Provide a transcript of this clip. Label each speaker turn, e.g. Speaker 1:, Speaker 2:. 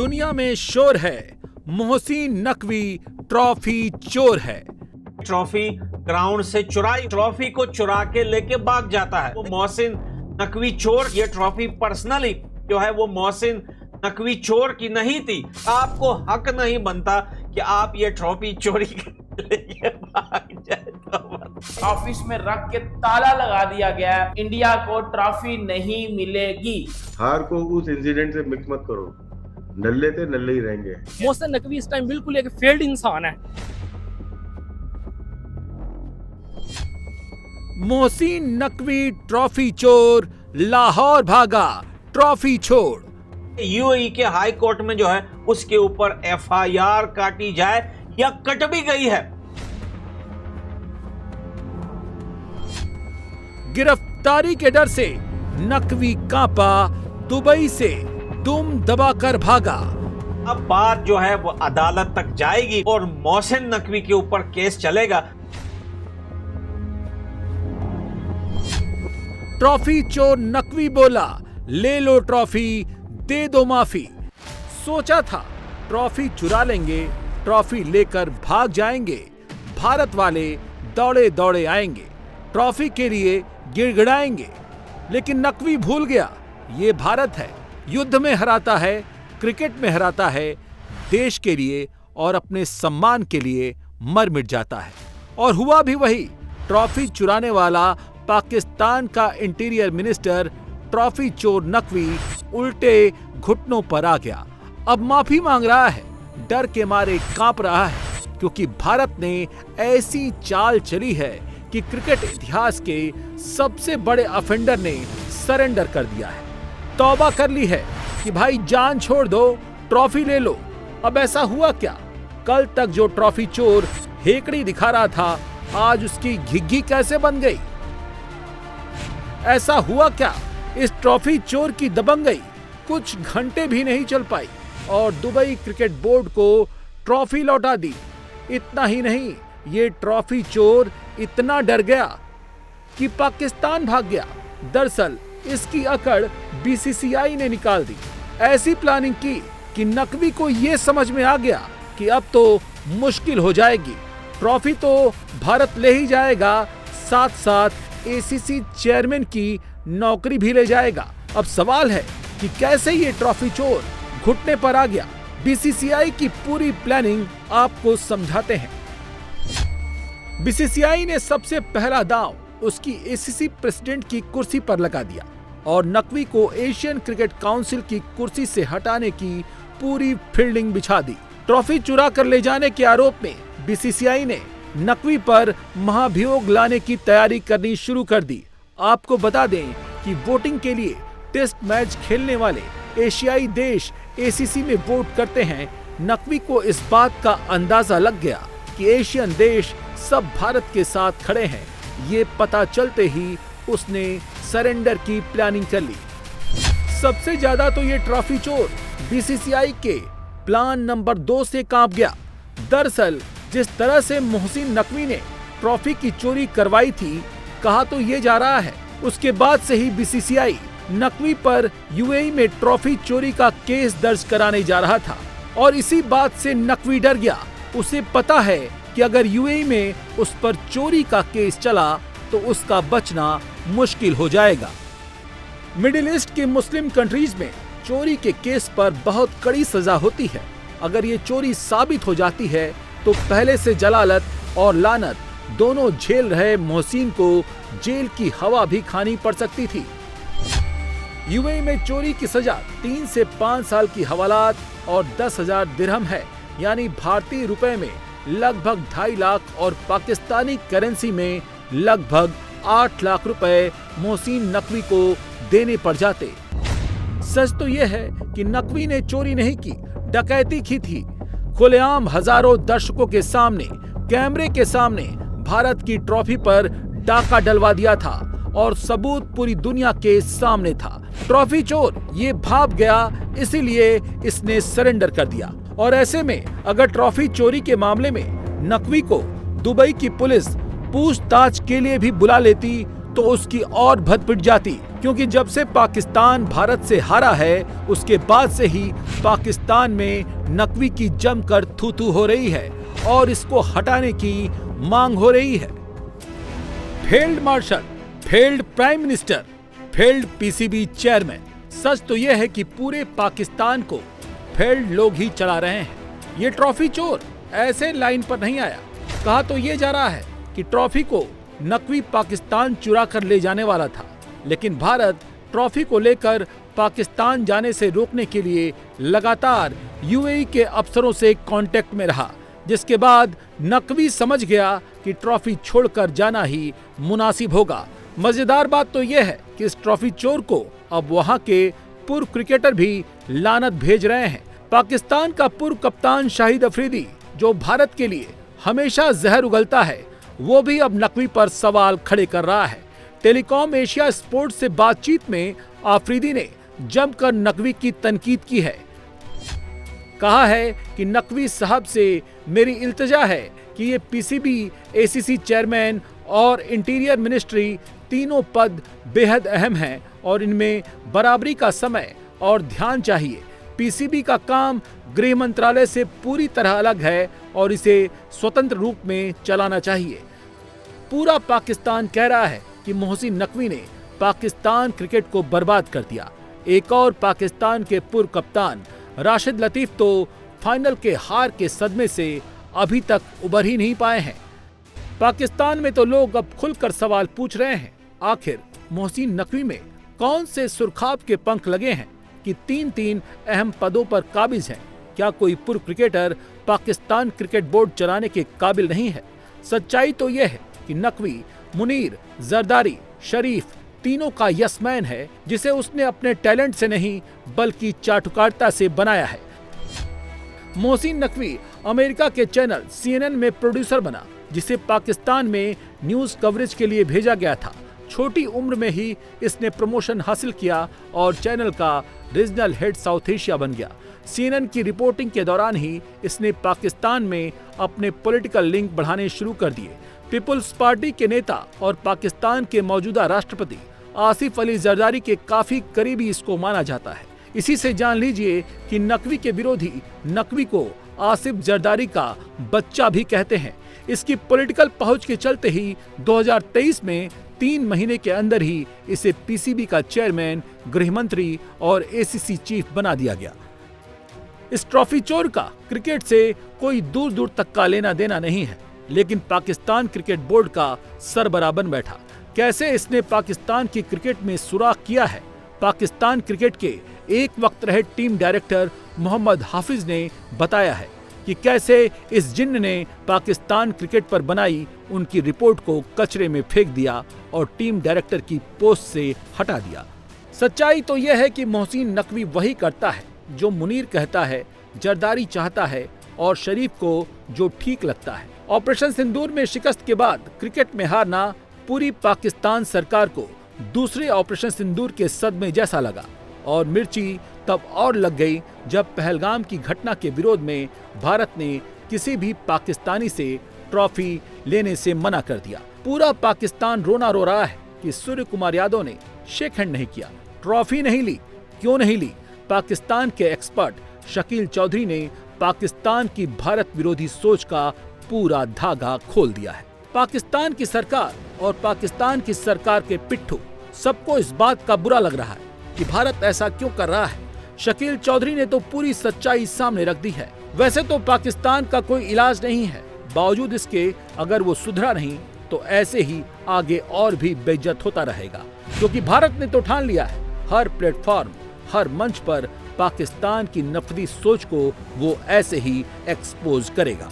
Speaker 1: दुनिया में शोर है, मोहसिन नकवी ट्रॉफी चोर है।
Speaker 2: ट्रॉफी ग्राउंड से चुराई, ट्रॉफी को चुरा के लेके भाग जाता है वो मोहसिन नकवी चोर। ये ट्रॉफी पर्सनली जो है वो मोहसिन नकवी चोर की नहीं थी। आपको हक नहीं बनता कि आप ये ट्रॉफी चोरी लेके भाग जाए।
Speaker 3: ऑफिस में रख के ताला लगा दिया गया है, इंडिया को ट्रॉफी नहीं मिलेगी।
Speaker 4: हार को उस इंसिडेंट से मिक्स मत करो, नल्ले थे नल्ले ही रहेंगे।
Speaker 5: मोहसिन नकवी इस टाइम बिल्कुल एक फेल्ड इंसान है।
Speaker 1: मोहसिन नकवी ट्रॉफी चोर लाहौर भागा ट्रॉफी छोड़।
Speaker 2: यूएई के हाई कोर्ट में जो है उसके ऊपर एफआईआर काटी जाए या कट भी गई है।
Speaker 1: गिरफ्तारी के डर से नकवी कांपा, दुबई से दुम दबाकर भागा।
Speaker 2: अब बात जो है वो अदालत तक जाएगी और मोहसिन नकवी के ऊपर केस चलेगा।
Speaker 1: ट्रॉफी चोर नकवी बोला, ले लो ट्रॉफी, दे दो माफी। सोचा था ट्रॉफी चुरा लेंगे, ट्रॉफी लेकर भाग जाएंगे, भारत वाले दौड़े दौड़े आएंगे, ट्रॉफी के लिए गिड़गिड़ाएंगे। लेकिन नकवी भूल गया ये भारत है, युद्ध में हराता है, क्रिकेट में हराता है, देश के लिए और अपने सम्मान के लिए मर मिट जाता है। और हुआ भी वही। ट्रॉफी चुराने वाला पाकिस्तान का इंटीरियर मिनिस्टर ट्रॉफी चोर नकवी उल्टे घुटनों पर आ गया। अब माफी मांग रहा है, डर के मारे कांप रहा है, क्योंकि भारत ने ऐसी चाल चली है कि क्रिकेट इतिहास के सबसे बड़े ऑफेंडर ने सरेंडर कर दिया है, तौबा कर ली है कि भाई जान छोड़ दो, ट्रॉफी ले लो। अब ऐसा हुआ क्या, कल तक जो ट्रॉफी चोर हेकड़ी दिखा रहा था, आज उसकी घिघी कैसे बन गई? ऐसा हुआ क्या, इस ट्रॉफी चोर की दबंगई कुछ घंटे भी नहीं चल पाई और दुबई क्रिकेट बोर्ड को ट्रॉफी लौटा दी। इतना ही नहीं, ये ट्रॉफी चोर इतना डर गया कि पाकिस्तान भाग गया। दरअसल इसकी अकड़ बीसीसीआई ने निकाल दी। ऐसी प्लानिंग की कि नकवी को ये समझ में आ गया कि अब तो मुश्किल हो जाएगी, ट्रॉफी तो भारत ले ही जाएगा, साथ साथ एसीसी चेयरमैन की नौकरी भी ले जाएगा। अब सवाल है कि कैसे ये ट्रॉफी चोर घुटने पर आ गया। बीसीसीआई की पूरी प्लानिंग आपको समझाते हैं। बीसीसीआई ने सबसे पहला दांव उसकी एसीसी प्रेसिडेंट की कुर्सी पर लगा दिया और नकवी को एशियन क्रिकेट काउंसिल की कुर्सी से हटाने की पूरी फील्डिंग बिछा दी। ट्रॉफी चुरा कर ले जाने के आरोप में बीसीसीआई ने नकवी पर महाभियोग लाने की तैयारी करनी शुरू कर दी। आपको बता दें कि वोटिंग के लिए टेस्ट मैच खेलने वाले एशियाई देश एसीसी में वोट करते हैं। नकवी को इस बात का अंदाजा लग गया कि एशियन देश सब भारत के साथ खड़े हैं। ये पता चलते ही उसने सरेंडर की प्लानिंग कर ली। सबसे ज्यादा तो ये ट्रॉफी चोर बीसीसीआई के प्लान नंबर 2 से कांप गया। दरअसल जिस तरह से मोहसिन नकवी ने ट्रॉफी की चोरी करवाई थी, कहा तो ये जा रहा है उसके बाद से ही बीसीसीआई नकवी पर यूएई में ट्रॉफी चोरी का केस दर्ज कराने जा रहा था। और इसी बात से नकवी डर गया। उसे पता है कि अगर यूएई में उस पर चोरी का केस चला तो उसका बचना मुश्किल हो जाएगा। मिडिल ईस्ट के मुस्लिम कंट्रीज में चोरी के केस पर बहुत कड़ी सजा होती है। अगर ये चोरी साबित हो जाती है तो पहले से जलालत और लानत दोनों झेल रहे मोहसिन को जेल की हवा भी खानी पड़ सकती थी। यूएई में चोरी की सजा 3 से 5 साल की हवालात और 10,000 दिरहम है, यानी भारतीय रुपए में लगभग 2.5 लाख और पाकिस्तानी करेंसी में लगभग 8 लाख रुपए मोहसिन नकवी को देने पड़ जाते। सच तो यह है कि नकवी ने चोरी नहीं की, डकैती की थी। खुलेआम हजारों दर्शकों के सामने, कैमरे के सामने भारत की ट्रॉफी पर डाका डलवा दिया था और सबूत पूरी दुनिया के सामने था। ट्रॉफी चोर ये भाप गया, इसीलिए इसने सरेंडर कर दिया। और ऐसे में अगर ट्रॉफी चोरी के मामले में नकवी को दुबई की पुलिस पूछताछ के लिए भी बुला लेती तो उसकी और भद पिट जाती, क्योंकि जब से पाकिस्तान भारत से हारा है उसके बाद से ही पाकिस्तान में नकवी की जमकर थू-थू हो रही है और इसको हटाने की मांग हो रही है। Failed marshal, failed prime minister, failed PCB chairman, सच तो यह है कि पूरे पाकिस्तान को फेल्ड लोग ही चला रहे हैं। ये ट्रॉफी चोर ऐसे लाइन पर नहीं आया। कहा तो ये जा रहा है कि ट्रॉफी को नकवी पाकिस्तान चुरा कर ले जाने वाला था, लेकिन भारत ट्रॉफी को लेकर पाकिस्तान जाने से रोकने के लिए लगातार यूएई के अफसरों से कांटेक्ट में रहा, जिसके बाद नकवी समझ गया कि ट्रॉफी छोड़कर जाना ही मुनासिब होगा। मजेदार बात तो यह है कि इस ट्रॉफी चोर को अब वहां के पूर्व क्रिकेटर भी लानत भेज रहे हैं। पाकिस्तान का पूर्व कप्तान शाहिद अफरीदी, जो भारत के लिए हमेशा जहर उगलता है, वो भी अब नकवी पर सवाल खड़े कर रहा है। टेलीकॉम एशिया स्पोर्ट्स से बातचीत में अफरीदी ने जमकर नकवी की तनकीद की है। कहा है कि नकवी साहब से मेरी इल्तिजा है कि ये पीसीबी, एसीसी चेयरमैन और इंटीरियर मिनिस्ट्री तीनों पद बेहद अहम हैं और इनमें बराबरी का समय और ध्यान चाहिए। पीसीबी का काम गृह मंत्रालय से पूरी तरह अलग है और इसे स्वतंत्र रूप में चलाना चाहिए। पूरा पाकिस्तान कह रहा है कि मोहसिन नकवी ने पाकिस्तान क्रिकेट को बर्बाद कर दिया। एक और पाकिस्तान के पूर्व कप्तान राशिद लतीफ तो फाइनल के हार के सदमे से अभी तक उबर ही नहीं पाए हैं। पाकिस्तान में तो लोग अब खुलकर सवाल पूछ रहे हैं, आखिर मोहसिन नकवी में कौन से सुरखाब के पंख लगे हैं कि तीन अहम पदों पर काबिज हैं? क्या कोई पूर्व क्रिकेटर पाकिस्तान क्रिकेट बोर्ड चलाने के काबिल नहीं है? सच्चाई तो यह है कि नकवी, मुनीर, जरदारी, शरीफ तीनों का यसमैन है, जिसे उसने अपने टैलेंट से नहीं बल्कि चाटुकारिता से बनाया है। मोहसिन नकवी अमेरिका के चैनल CNN में प्रोड्यूसर बना, जिसे पाकिस्तान में न्यूज कवरेज के लिए भेजा गया था। छोटी उम्र में ही इसने प्रमोशन हासिल किया और चैनल का रीजनल हेड साउथ एशिया बन गया। CNN की रिपोर्टिंग के दौरान ही इसने पाकिस्तान में अपने पॉलिटिकल लिंक बढ़ाने शुरू कर दिए। पीपुल्स पार्टी के नेता और पाकिस्तान के मौजूदा राष्ट्रपति आसिफ अली जरदारी के काफी करीबी इसको माना जाता है। इसी से जान लीजिए कि नकवी के विरोधी नकवी को आसिफ जरदारी का बच्चा भी कहते हैं। इसकी पॉलिटिकल पहुंच के चलते ही 2023 में 3 महीने के अंदर ही इसे पीसीबी का चेयरमैन, गृह मंत्री और एसीसी चीफ बना दिया गया। इस ट्रॉफी चोर का क्रिकेट से कोई दूर दूर तक का लेना देना नहीं है, लेकिन पाकिस्तान क्रिकेट बोर्ड का सरबराह बन बैठा। कैसे इसने पाकिस्तान की क्रिकेट में सुराख किया है? पाकिस्तान क्रिकेट के एक वक्त रहे टीम डायरेक्टर मोहम्मद हाफिज ने बताया है कि कैसे इस जिन्न ने पाकिस्तान क्रिकेट पर बनाई उनकी रिपोर्ट को कचरे में फेंक दिया और टीम डायरेक्टर की पोस्ट से हटा दिया। सच्चाई तो यह है कि मोहसिन नकवी वही करता है जो मुनीर कहता है, जरदारी चाहता है और शरीफ को जो ठीक लगता है। ऑपरेशन सिंदूर में शिकस्त के बाद क्रिकेट में हारना पूरी पाकिस्तान सरकार को दूसरे ऑपरेशन सिंदूर के सदमे जैसा लगा और मिर्ची तब और लग गई जब पहलगाम की घटना के विरोध में भारत ने किसी भी पाकिस्तानी से ट्रॉफी लेने से मना कर दिया। पूरा पाकिस्तान रोना रो रहा है कि सूर्य कुमार यादव ने शेक हैंड नहीं किया, ट्रॉफी नहीं ली। क्यों नहीं ली? पाकिस्तान के एक्सपर्ट शकील चौधरी ने पाकिस्तान की भारत विरोधी सोच का पूरा धागा खोल दिया है। पाकिस्तान की सरकार और पाकिस्तान की सरकार के पिट्ठू सबको इस बात का बुरा लग रहा है कि भारत ऐसा क्यों कर रहा है। शकील चौधरी ने तो पूरी सच्चाई सामने रख दी है। वैसे तो पाकिस्तान का कोई इलाज नहीं है, बावजूद इसके अगर वो सुधरा नहीं तो ऐसे ही आगे और भी बेइज्जत होता रहेगा, क्योंकि भारत ने तो ठान लिया है हर प्लेटफॉर्म, हर मंच पर पाकिस्तान की नफरती सोच को वो ऐसे ही एक्सपोज करेगा।